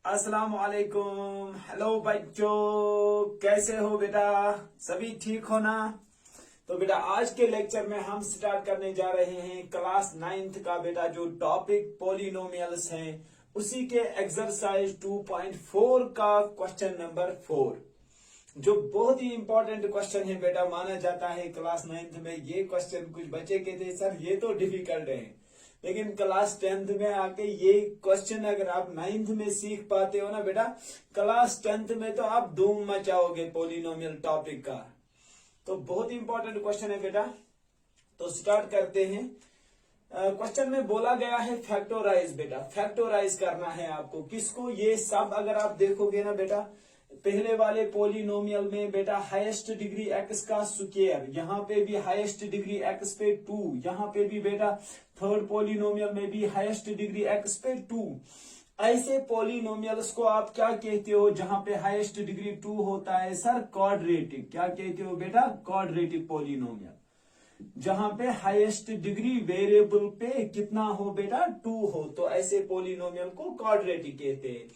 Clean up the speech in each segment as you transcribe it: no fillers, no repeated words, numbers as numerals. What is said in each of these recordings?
अस्सलाम वालेकुम। हेलो बच्चों, कैसे हो बेटा? सभी ठीक हो ना? तो बेटा आज के लेक्चर में हम स्टार्ट करने जा रहे हैं क्लास 9th का बेटा जो टॉपिक पॉलिनोमियल्स हैं उसी के एक्सरसाइज 2.4 का क्वेश्चन नंबर 4, जो बहुत ही इंपॉर्टेंट क्वेश्चन है बेटा। माना जाता है क्लास 9th में ये क्वेश्चन कुछ बच्चे कहते हैं सर ये तो डिफिकल्ट है, लेकिन क्लास 10th में आके ये क्वेश्चन अगर आप 9th में सीख पाते हो ना बेटा, क्लास 10th में तो आप धूम मचाओगे पॉलिनोमियल टॉपिक का। तो बहुत ही इंपॉर्टेंट क्वेश्चन है बेटा। तो स्टार्ट करते हैं। क्वेश्चन में बोला गया है फैक्टोराइज बेटा, फैक्टोराइज करना है आपको। किसको? ये सब अगर आप देखोगे ना बेटा, पहले वाले पॉलिनोमियल में बेटा हाईएस्ट डिग्री एक्स का स्क्वायर, यहाँ पे भी हाईएस्ट डिग्री एक्स पे 2, यहाँ पे भी बेटा थर्ड पॉलिनोमियल में भी हाईएस्ट डिग्री एक्स पे 2। ऐसे पॉलिनोमियल्स को आप क्या कहते हो जहां पे हाईएस्ट डिग्री 2 होता है? Sir quadratic. क्या कहते हो बेटा? Quadratic polynomial. जहां पे हाईएस्ट डिग्री वेरिएबल पे कितना हो बेटा? 2 हो, तो ऐसे पॉलिनोमियल को क्वाड्रेटिक कहते हैं।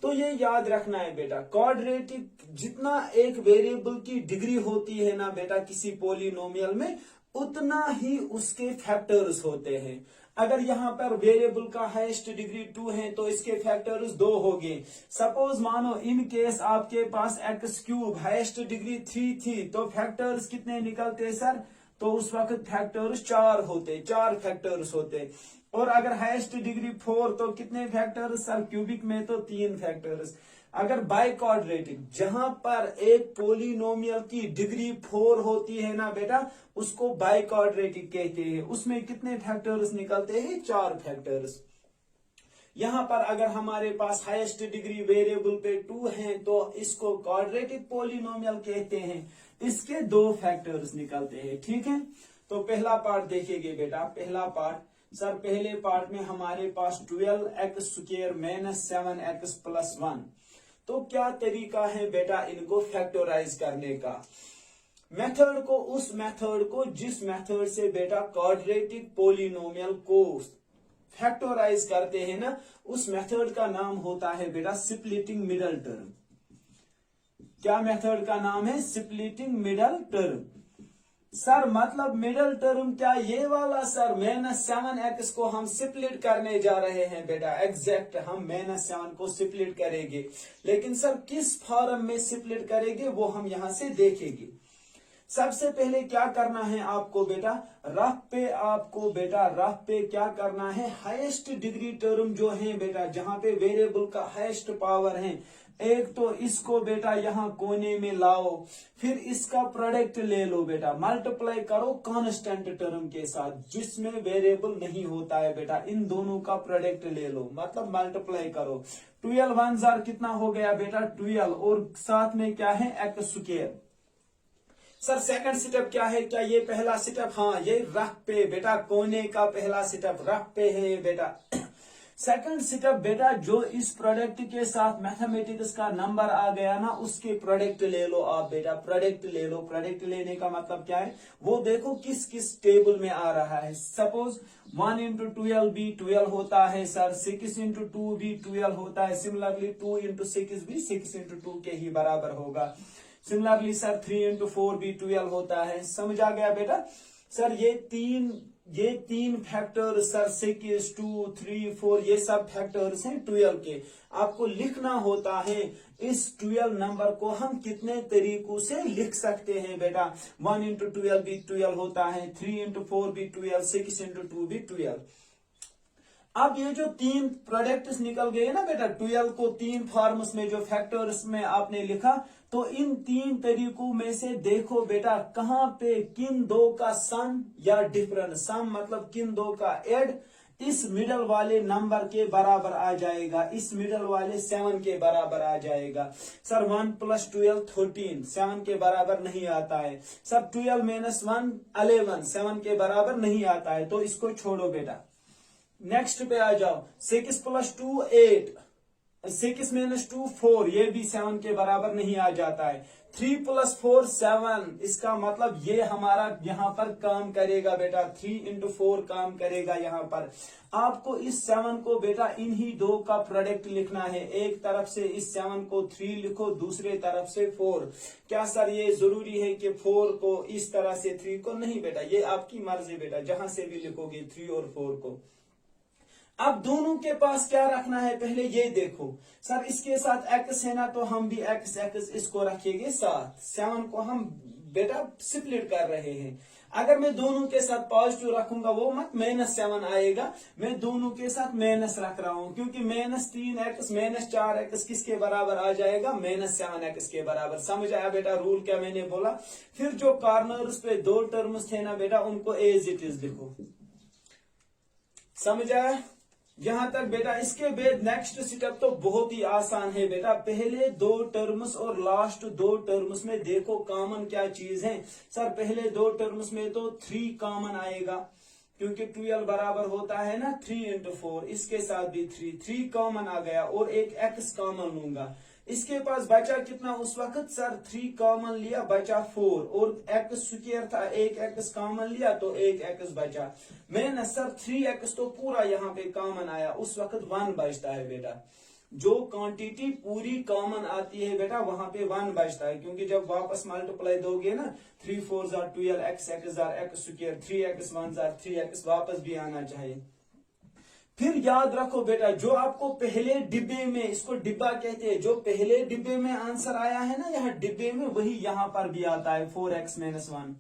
तो ये याद रखना है बेटा, क्वाड्रेटिक जितना एक वेरिएबल की डिग्री होती है ना बेटा किसी पॉलिनोमियल में, उतना ही उसके फैक्टर्स होते हैं। अगर यहाँ पर वेरिएबल का हाईएस्ट डिग्री 2 है तो इसके फैक्टर्स 2 हो गए। सपोज मानो इन केस आपके पास एक्स क्यूब हाईएस्ट डिग्री 3 थी, तो फैक्टर्स कितने निकलते सर? तो उस वक्त फैक्टर्स 4 होते, 4 फैक्टर्स होते। और अगर हाईएस्ट डिग्री 4 तो कितने फैक्टर्स सर? क्यूबिक में तो 3 फैक्टर्स। अगर बाय क्वाड्रेटिक, जहां पर एक पोलिनोमियल की डिग्री 4 होती है ना बेटा, उसको बाय क्वाड्रेटिक कहते हैं। उसमें कितने फैक्टर्स निकलते हैं? 4 फैक्टर्स। यहां पर अगर हमारे पास हाईएस्ट डिग्री वेरिएबल पे 2 है तो इसको क्वाड्रेटिक पॉलिनोमियल कहते हैं। इसके 2 फैक्टर्स निकलते हैं, ठीक है। तो पहला पार्ट देखिएगा बेटा। पहला पार्ट सर, पहले पार्ट में हमारे पास 12x² - 7x+1। तो क्या तरीका है बेटा इनको फैक्टराइज करने का? मेथड को, उस मेथड को जिस मेथड से बेटा क्वाड्रेटिक पॉलिनोमियल को फैक्टराइज करते हैं ना, उस मेथड का नाम होता है बेटा स्प्लिटिंग मिडल टर्म। क्या मेथड का नाम है? Splitting middle term. सर मतलब मिडल टर्म क्या ये वाला? सर -7x को हम स्प्लिट करने जा रहे हैं बेटा। एग्जैक्ट, हम -7 को स्प्लिट करेंगे, लेकिन सर किस फॉर्म में स्प्लिट करेंगे वो हम यहां से देखेंगे। सबसे पहले क्या करना है आपको बेटा, रफ पे क्या करना है? हाईएस्ट डिग्री टर्म जो है बेटा, जहां पे वेरिएबल का हाईएस्ट पावर है, एक तो इसको बेटा यहाँ कोने में लाओ, फिर इसका प्रोडक्ट ले लो बेटा, मल्टीप्लाई करो कांस्टेंट टर्म के साथ जिसमें वेरिएबल नहीं होता है बेटा। इन दोनों का प्रोडक्ट ले लो, मतलब मल्टीप्लाई करो। 12 1 जार कितना हो गया बेटा? 12, और साथ में क्या है? x²। सर सेकंड स्टेप क्या है? क्या ये पहला स्टेप? हाँ, ये रफ पे बेटा, कोने का पहला स्टेप रफ पे है बेटा। सेकंड स्टेप बेटा, जो इस प्रोडक्ट के साथ मैथमेटिक्स का नंबर आ गया ना, उसके प्रोडक्ट ले लो आप बेटा। प्रोडक्ट ले लो। प्रोडक्ट लेने का मतलब क्या है वो देखो किस किस टेबल में आ रहा है। सपोज 1 × 12 भी 12 होता है सर, 6 × 2 भी 12 होता है। सिमिलरली 2 × 6 भी 6 × 2 के ही बराबर होगा। सिमिलरली सर 3 × 4 भी 12 होता है। समझ आ गया बेटा? सर ये तीन फैक्टर सर 6 2 3 4 ये सब फैक्टर्स हैं 12 के। आपको लिखना होता है इस 12 नंबर को हम कितने तरीकों से लिख सकते हैं बेटा। 1 × 12 भी 12 होता है, 3 × 4 भी 12, 6 × 2 भी 12। अब ये जो 3 प्रोडक्ट्स निकल गए ना बेटा, 12 को 3 फॉर्म्स में जो फैक्टर्स में आपने लिखा, तो इन 3 तरीकों में से देखो बेटा कहां पे किन दो का सम या डिफरेंस, सम मतलब किन दो का एड इस मिडल वाले नंबर के बराबर आ जाएगा, इस मिडल वाले 7 के बराबर आ जाएगा। सर 1 + 12 13, 7 के बराबर नहीं आता है। सर 12 - 1 11, 7 के बराबर नहीं आता है, तो इसको छोड़ो बेटा। नेक्स्ट पे आ जाओ, 6 + 2 8, 6 - 2 4, ये भी 7 के बराबर नहीं आ जाता है। 3 + 4 7, इसका मतलब ये हमारा यहाँ पर काम करेगा बेटा। 3 × 4 काम करेगा यहाँ पर। आपको इस 7 को बेटा इन्हीं दो का प्रोडक्ट लिखना है। एक तरफ से इस 7 को 3 लिखो, दूसरे तरफ से 4। क्या सर ये जरूरी है कि 4 को इस तरह से 3 को? नहीं बेटा, ये आपकी मर्जी बेटा, जहां से भी लिखोगे 3 और 4 को। अब दोनों के पास क्या रखना है पहले ये देखो। सर इसके साथ x है ना, तो हम भी x इसको रखेंगे साथ। 7 को हम बेटा स्प्लिट कर रहे हैं। अगर मैं दोनों के साथ पॉजिटिव रखूंगा वो मत -7 आएगा। मैं दोनों के साथ माइनस रख रहा हूं, क्योंकि -3x -4x किसके बराबर आ जाएगा? -7x के बराबर। समझ आया बेटा रूल क्या मैंने बोला? फिर जो कॉर्नर्स पे दो टर्म्स थे ना बेटा, उनको एज इट इज लिखो। समझ आया यहां तक बेटा? इसके बाद नेक्स्ट स्टेप तो बहुत ही आसान है बेटा। पहले दो टर्म्स और लास्ट दो टर्म्स में देखो कॉमन क्या चीज है। सर पहले दो टर्म्स में तो 3 कॉमन आएगा, क्योंकि 12 बराबर होता है ना 3 × 4। इसके साथ भी 3 कॉमन आ गया, और एक x कॉमन लूंगा। इसके पास बचा कितना उस वक्त? सर 3 कॉमन लिया, बचा 4, और x स्क्वायर था, एक x कॉमन लिया तो एक x बचा। मैंने सर 3x तो पूरा यहाँ पे कॉमन आया, उस वक्त 1 बचता है बेटा। जो क्वांटिटी पूरी कॉमन आती है बेटा वहां पे 1 बचता है, क्योंकि जब वापस मल्टीप्लाई दोगे ना 3 × 4 = 12, x स्क्वायर, 3x 1 = 3x, वापस भी आना चाहिए। फिर याद रखो बेटा, जो आपको पहले डिब्बे में, इसको डिब्बा कहते हैं, जो पहले डिब्बे में आंसर आया है ना यहाँ डिब्बे में, वही यहाँ पर भी आता है 4x - 1।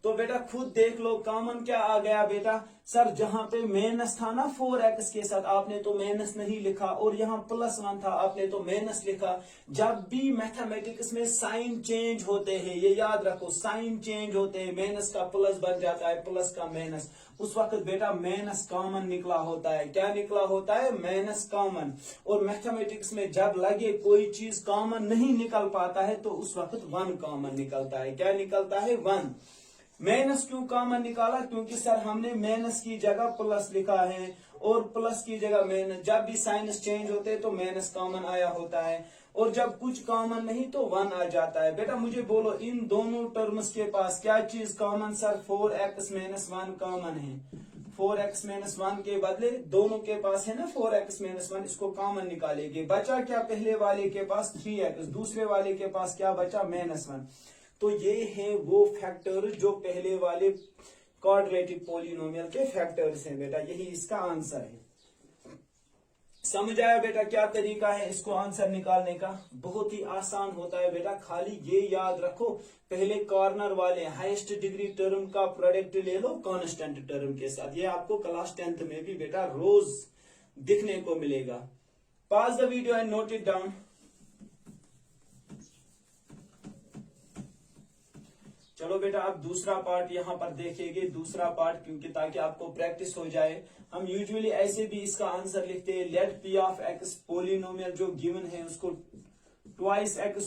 तो बेटा खुद देख लो कॉमन क्या आ गया बेटा। सर जहां पे माइनस था ना 4x के साथ, आपने तो माइनस नहीं लिखा, और यहाँ +1 था, आपने तो माइनस लिखा। जब भी मैथमेटिक्स में साइन चेंज होते हैं, ये याद रखो, साइन चेंज होते हैं, माइनस का प्लस बन जाता है, प्लस का माइनस, उस वक्त बेटा माइनस कॉमन निकला होता है। क्या निकला होता है? Minus common. और मैथमेटिक्स में जब लगे कोई चीज कॉमन नहीं निकल पाता है, तो उस वक्त 1 कॉमन निकलता है। क्या निकलता है? 1। माइनस क्यों कॉमन निकाला? क्योंकि सर हमने माइनस की जगह प्लस लिखा है, और प्लस की जगह माइनस। जब भी साइंस चेंज होते हैं तो माइनस कॉमन आया होता है, और जब कुछ कॉमन नहीं तो 1 आ जाता है। बेटा मुझे बोलो इन दोनों टर्म्स के पास क्या चीज कॉमन? सर 4x - 1 कॉमन है। 4x - 1 के बदले दोनों के पास है ना 4x - 1, इसको कॉमन निकालेंगे। बचा क्या? पहले वाले के पास 3x, दूसरे वाले के पास क्या बचा? -1। तो ये है वो फैक्टर जो पहले वाले क्वाड्रेटिक पॉलिनोमियल के फैक्टर्स हैं बेटा, यही इसका आंसर है। समझ आया बेटा क्या तरीका है इसको आंसर निकालने का? बहुत ही आसान होता है बेटा, खाली ये याद रखो, पहले कॉर्नर वाले हाईएस्ट डिग्री टर्म का प्रोडक्ट ले लो कांस्टेंट टर्म के साथ। ये आपको क्लास 10th में भी बेटा रोज दिखने को मिलेगा। Pause the video and note it down. चलो बेटा अब दूसरा पार्ट यहाँ पर देखेंगे, दूसरा पार्ट, क्योंकि ताकि आपको प्रैक्टिस हो जाए। हम यूजुअली ऐसे भी इसका आंसर लिखते हैं, let p of x polynomial जो गिवन है उसको 2x²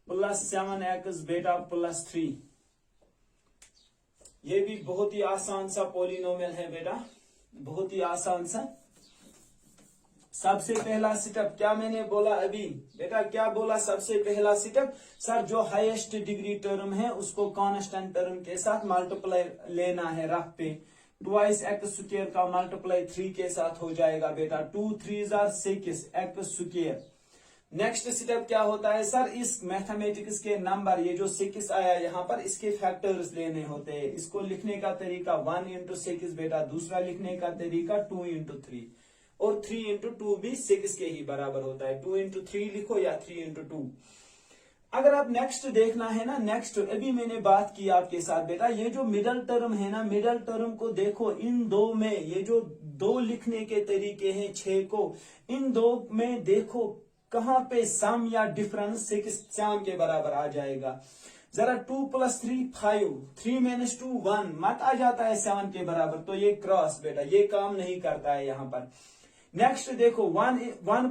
+ 7x बेटा +3। ये भी बहुत ही आसान सा पोलिनोमियल है बेटा, बहुत ही आसान सा। सबसे पहला स्टेप क्या मैंने बोला अभी बेटा? क्या बोला सबसे पहला स्टेप? सर जो हाईएस्ट डिग्री टर्म है उसको कांस्टेंट टर्म के साथ मल्टीप्लाई लेना है रफ पे। 2x² का मल्टीप्लाई 3 के साथ हो जाएगा बेटा, 2 × 3 = 6 x²। नेक्स्ट स्टेप क्या होता है? सर इस मैथमेटिक्स के नंबर, ये जो 6 आया यहाँ पर, इसके फैक्टर्स लेने होते हैं। इसको लिखने का तरीका 1 × 6 बेटा, दूसरा लिखने का तरीका 2 × 3, और 3 × 2 भी 6 के ही बराबर होता है। 2 × 3 लिखो या 3 × 2। अगर आप नेक्स्ट देखना है ना, नेक्स्ट अभी मैंने बात की आपके साथ बेटा, ये जो मिडल टर्म है ना, मिडल टर्म को देखो, इन दो में ये जो दो लिखने के तरीके हैं 6 को, इन दो में देखो कहां पे सम या डिफरेंस 7 के बराबर आ जाएगा। जरा 2 + 3 5, 3 - 2 1 मत आ जाता है 7 के बराबर, तो ये क्रॉस बेटा ये काम नहीं करता है यहाँ पर। नेक्स्ट देखो 1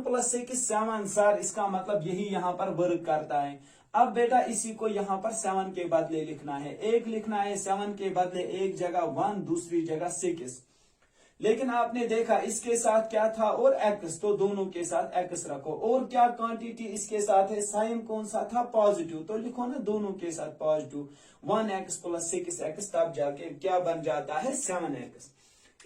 + 6 7 सर, इसका मतलब यही यहाँ पर वर्क करता है। अब बेटा इसी को यहाँ पर 7 के बदले लिखना है, एक लिखना है 7 के बदले, एक जगह 1 दूसरी जगह 6। लेकिन आपने देखा इसके साथ क्या था और एक्स, तो दोनों के साथ एक्स रखो। और क्या क्वांटिटी इसके साथ है, साइन कौन सा था, पॉजिटिव, तो लिखो ना दोनों के साथ पॉजिटिव। 1x प्लस 6x, तब जाके क्या बन जाता है 7x।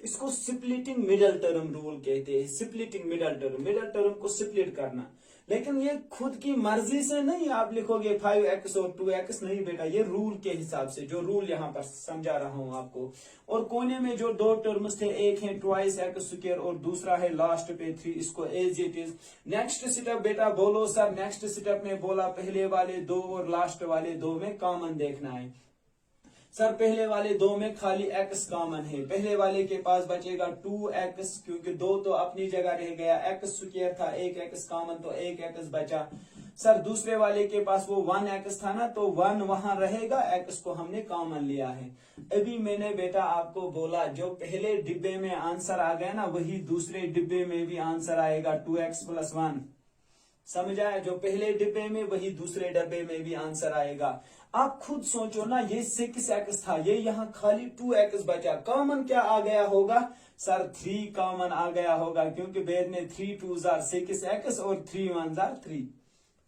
इसको स्प्लिटिंग मिडल टर्म रूल कहते हैं। स्प्लिटिंग मिडल टर्म को स्प्लिट करना। लेकिन ये खुद की मर्जी से नहीं आप लिखोगे 5x और 2x, नहीं बेटा, ये रूल के हिसाब से, जो रूल यहाँ पर समझा रहा हूं आपको। और कोने में जो दो टर्म्स थे, एक है ट्वाइस एक्स स्क्वायर और दूसरा है लास्ट पे 3, इसको as it is. Next step बेटा बोलो सर। नेक्स्ट स्टेप में बोला पहले वाले दो और लास्ट वाले दो में कॉमन देखना है। सर पहले वाले दो में खाली x कॉमन है, पहले वाले के पास बचेगा 2x, क्योंकि दो तो अपनी जगह रह गया, x स्क्वायर था, एक x कॉमन, तो एक x बचा। सर दूसरे वाले के पास वो 1x था ना, तो 1 वहां रहेगा, x को हमने कॉमन लिया है। अभी मैंने बेटा आपको बोला जो पहले डिब्बे में आंसर आ गया ना, वही दूसरे डिब्बे में भी आंसर आएगा 2x प्लस 1। समझ आया, जो पहले डिब्बे में वही दूसरे डब्बे में भी आंसर आएगा। आप खुद सोचो ना, ये 6x था, ये यहाँ खाली 2x बचा, कॉमन क्या आ गया होगा सर, 3 कॉमन आ गया होगा, क्योंकि वेद में 3 2s are 6x और 3 1s are 3।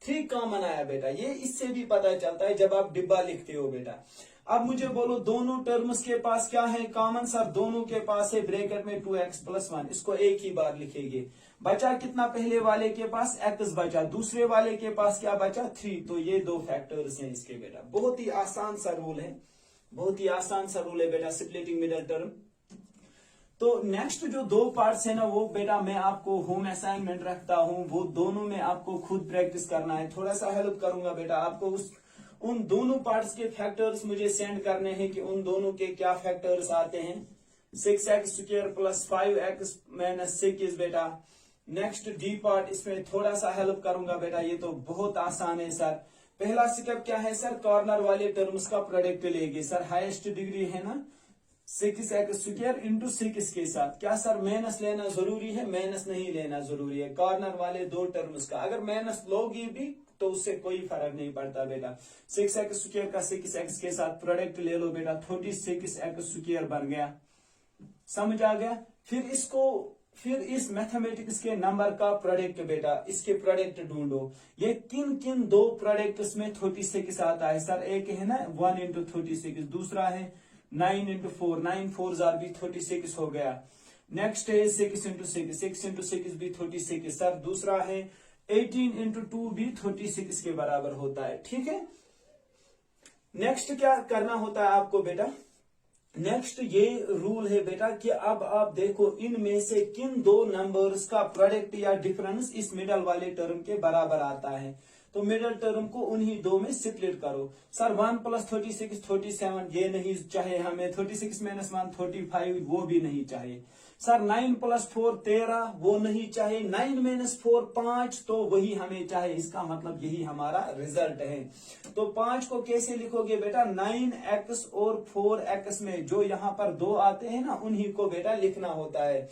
3 कॉमन आया बेटा, ये इससे भी पता चलता है जब आप डिब्बा लिखते हो बेटा। अब मुझे बोलो दोनों टर्म्स के पास क्या है कॉमन, सर दोनों के पास है ब्रैकेट में 2x प्लस 1, इसको एक ही बार लिखेंगे। बचा कितना, पहले वाले के पास x बचा, दूसरे वाले के पास क्या बचा 3, तो ये दो फैक्टर्स हैं इसके बेटा। बहुत ही आसान सा रूल है, बहुत ही आसान सा रूल है बेटा, स्प्लिटिंग मिडल टर्म। तो नेक्स्ट जो दो पार्ट्स है ना, वो बेटा मैं आपको होम असाइनमेंट रखता हूं, वो दोनों में आपको खुद प्रैक्टिस करना है। थोड़ा सा हेल्प करूंगा बेटा आपको, उन दोनों पार्ट्स के फैक्टर्स मुझे सेंड करने हैं कि उन दोनों के क्या फैक्टर्स आते हैं। 6x square plus 5x minus 6 बेटा। नेक्स्ट डी पार्ट, इसमें थोड़ा सा हेल्प करूंगा बेटा, ये तो बहुत आसान है सर। पहला स्टेप क्या है सर, कॉर्नर वाले टर्म्स का प्रोडक्ट लेंगे सर, हाईएस्ट डिग्री है ना 6x स्क्वायर इंटू 6 के साथ। क्या सर माइनस लेना जरूरी है, माइनस नहीं लेना जरूरी है, कॉर्नर वाले दो टर्म्स का अगर माइनस लोगी भी तो उससे कोई फर्क नहीं पड़ता बेटा। 6x स्क्वायर का 6x के साथ प्रोडक्ट ले लो बेटा, 36x स्क्वायर बन गया, समझ आ गया। फिर इस मैथमेटिक्स के नंबर का प्रोडक्ट बेटा, इसके प्रोडक्ट ढूंढो। ये किन किन दो प्रोडक्ट्स में 36 आता है सर, एक है ना 1 इंटू 36, दूसरा है 9 इंटू 4, 9 4s are भी 36 हो गया। नेक्स्ट है 6 इंटू 6, 6 इंटू 6 भी 36 सर। दूसरा है 18 इंटू 2 भी 36 के बराबर होता है, ठीक है। नेक्स्ट क्या करना होता है आपको बेटा, नेक्स्ट ये रूल है बेटा कि अब आप देखो इनमें से किन दो नंबर्स का प्रोडक्ट या डिफरेंस इस मिडल वाले टर्म के बराबर आता है। तो मिडल टर्म को उन्हीं दो में स्प्लिट करो। सर 1 प्लस 36 37, ये नहीं चाहिए हमें। 36 माइनस 1 35, वो भी नहीं चाहिए। सर 9 प्लस 4 13, वो नहीं चाहिए। 9 माइनस 4 5, तो वही हमें चाहिए। इसका मतलब यही हमारा रिजल्ट है। तो 5 को कैसे लिखोगे बेटा, 9x और 4x में जो यहाँ पर दो आते हैं ना, उन्हीं को बेटा लिखना होता है।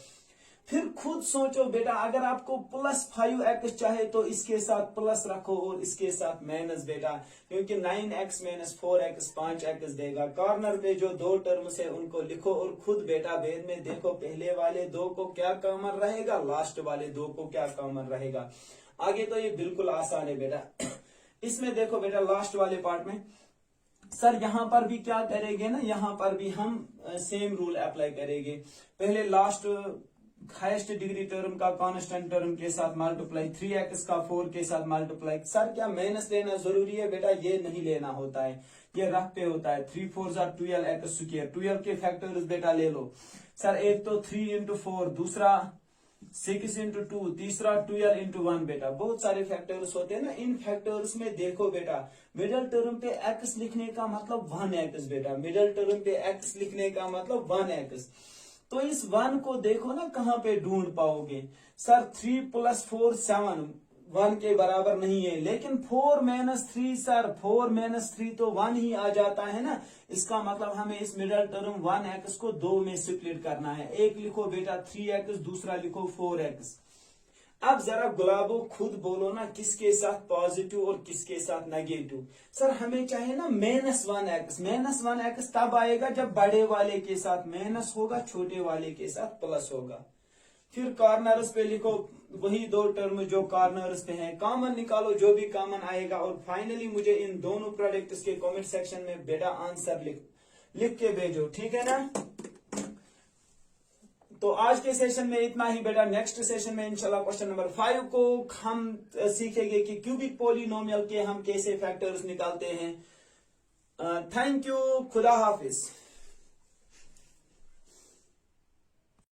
फिर खुद सोचो बेटा, अगर आपको प्लस 5x चाहे तो इसके साथ प्लस रखो और इसके साथ माइनस बेटा, क्योंकि 9x माइनस 4x 5x देगा। कॉर्नर पे जो दो टर्म्स है उनको लिखो और खुद बेटा वेद में देखो पहले वाले दो को क्या कॉमन रहेगा, लास्ट वाले दो को क्या कॉमन रहेगा। आगे तो ये बिल्कुल आसान है बेटा। इसमें देखो बेटा लास्ट वाले पार्ट में सर यहाँ पर भी क्या करेंगे ना, यहाँ पर भी हम सेम रूल अप्लाई करेंगे। पहले लास्ट हाईएस्ट डिग्री टर्म का कांस्टेंट टर्म के साथ मल्टीप्लाई, 3x का 4 के साथ मल्टीप्लाई। सर क्या माइनस लेना जरूरी है बेटा, ये नहीं लेना होता है, ये रख पे होता है। 3 4s are 12x स्क्वायर, 12 के फैक्टर्स बेटा ले लो। सर एक तो 3 इंटू 4, दूसरा 6 इंटू 2, तीसरा 12 इंटू 1 बेटा। बहुत सारे फैक्टर्स होते हैं ना, इन फैक्टर्स में देखो बेटा मिडल टर्म पे x लिखने का मतलब 1x बेटा, मिडल टर्म पे x लिखने का मतलब 1x। तो इस 1 को देखो ना कहां पे ढूंढ पाओगे। सर 3 प्लस 4 7, 1 के बराबर नहीं है, लेकिन 4 माइनस 3 सर 4 माइनस 3 तो 1 ही आ जाता है ना। इसका मतलब हमें इस मिडल टर्म 1x को 2 में स्प्लिट करना है। एक लिखो बेटा 3x, दूसरा लिखो 4x। अब जरा गुलाबो खुद बोलो ना किसके साथ पॉजिटिव और किसके साथ नेगेटिव। सर हमें चाहिए ना -1x। -1x तब आएगा जब बड़े वाले के साथ माइनस होगा, छोटे वाले के साथ प्लस होगा। फिर कॉर्नर्स पे लिखो वही दो टर्म जो कॉर्नर्स पे हैं, कॉमन निकालो जो भी कॉमन आएगा, और फाइनली मुझे इन दोनों प्रोडक्ट्स के कमेंट सेक्शन में बेटा आंसर लिख के भेजो, ठीक है ना। तो आज के सेशन में इतना ही बेटा। नेक्स्ट सेशन में इंशाल्लाह क्वेश्चन नंबर 5 को हम सीखेंगे कि क्यूबिक पॉलिनोमियल के हम कैसे फैक्टर्स निकालते हैं। थैंक यू, खुदा हाफिज।